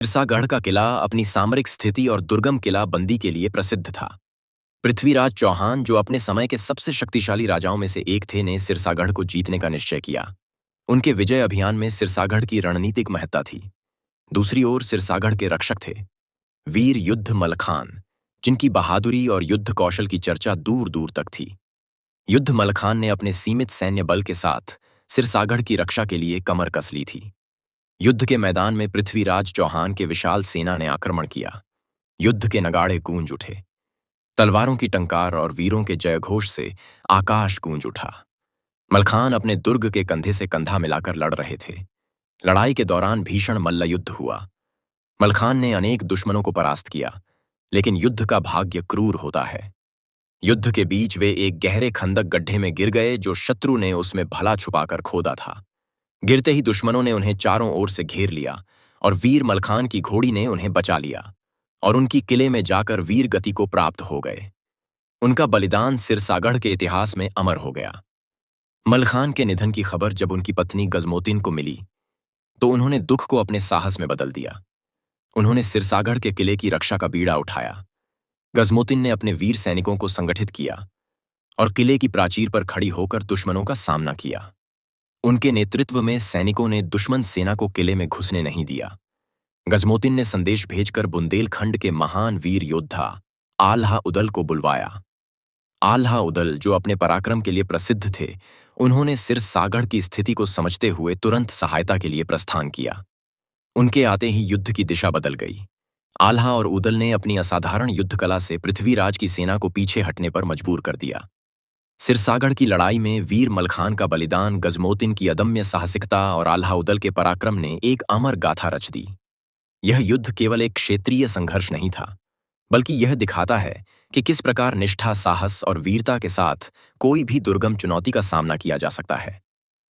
सिरसागढ़ का किला अपनी सामरिक स्थिति और दुर्गम किला बंदी के लिए प्रसिद्ध था। पृथ्वीराज चौहान, जो अपने समय के सबसे शक्तिशाली राजाओं में से एक थे, ने सिरसागढ़ को जीतने का निश्चय किया। उनके विजय अभियान में सिरसागढ़ की रणनीतिक महत्ता थी। दूसरी ओर सिरसागढ़ के रक्षक थे वीर युद्ध मलखान, जिनकी बहादुरी और युद्ध कौशल की चर्चा दूर दूर तक थी। युद्ध मलखान ने अपने सीमित सैन्य बल के साथ सिरसागढ़ की रक्षा के लिए कमर कस ली थी। युद्ध के मैदान में पृथ्वीराज चौहान के विशाल सेना ने आक्रमण किया। युद्ध के नगाड़े गूंज उठे। तलवारों की टंकार और वीरों के जयघोष से आकाश गूंज उठा। मलखान अपने दुर्ग के कंधे से कंधा मिलाकर लड़ रहे थे। लड़ाई के दौरान भीषण मल्लयुद्ध हुआ। मलखान ने अनेक दुश्मनों को परास्त किया, लेकिन युद्ध का भाग्य क्रूर होता है। युद्ध के बीच वे एक गहरे खंदक गड्ढे में गिर गए, जो शत्रु ने उसमें भला छुपाकर खोदा था। गिरते ही दुश्मनों ने उन्हें चारों ओर से घेर लिया और वीर मलखान की घोड़ी ने उन्हें बचा लिया और उनकी किले में जाकर वीर गति को प्राप्त हो गए। उनका बलिदान सिरसागढ़ के इतिहास में अमर हो गया। मलखान के निधन की खबर जब उनकी पत्नी गजमोतिन को मिली, तो उन्होंने दुख को अपने साहस में बदल दिया। उन्होंने सिरसागढ़ के किले की रक्षा का बीड़ा उठाया। गजमोतिन ने अपने वीर सैनिकों को संगठित किया और किले की प्राचीर पर खड़ी होकर दुश्मनों का सामना किया। उनके नेतृत्व में सैनिकों ने दुश्मन सेना को किले में घुसने नहीं दिया। गजमोतिन ने संदेश भेजकर बुंदेलखंड के महान वीर योद्धा आल्हा उदल को बुलवाया। आल्हा उदल, जो अपने पराक्रम के लिए प्रसिद्ध थे, उन्होंने सिरसागढ़ की स्थिति को समझते हुए तुरंत सहायता के लिए प्रस्थान किया। उनके आते ही युद्ध की दिशा बदल गई। आल्हा और उदल ने अपनी असाधारण युद्ध कला से पृथ्वीराज की सेना को पीछे हटने पर मजबूर कर दिया। सिरसागढ़ की लड़ाई में वीर मलखान का बलिदान, गजमोतिन की अदम्य साहसिकता और आल्हा उदल के पराक्रम ने एक अमर गाथा रच दी। यह युद्ध केवल एक क्षेत्रीय संघर्ष नहीं था, बल्कि यह दिखाता है कि किस प्रकार निष्ठा, साहस और वीरता के साथ कोई भी दुर्गम चुनौती का सामना किया जा सकता है।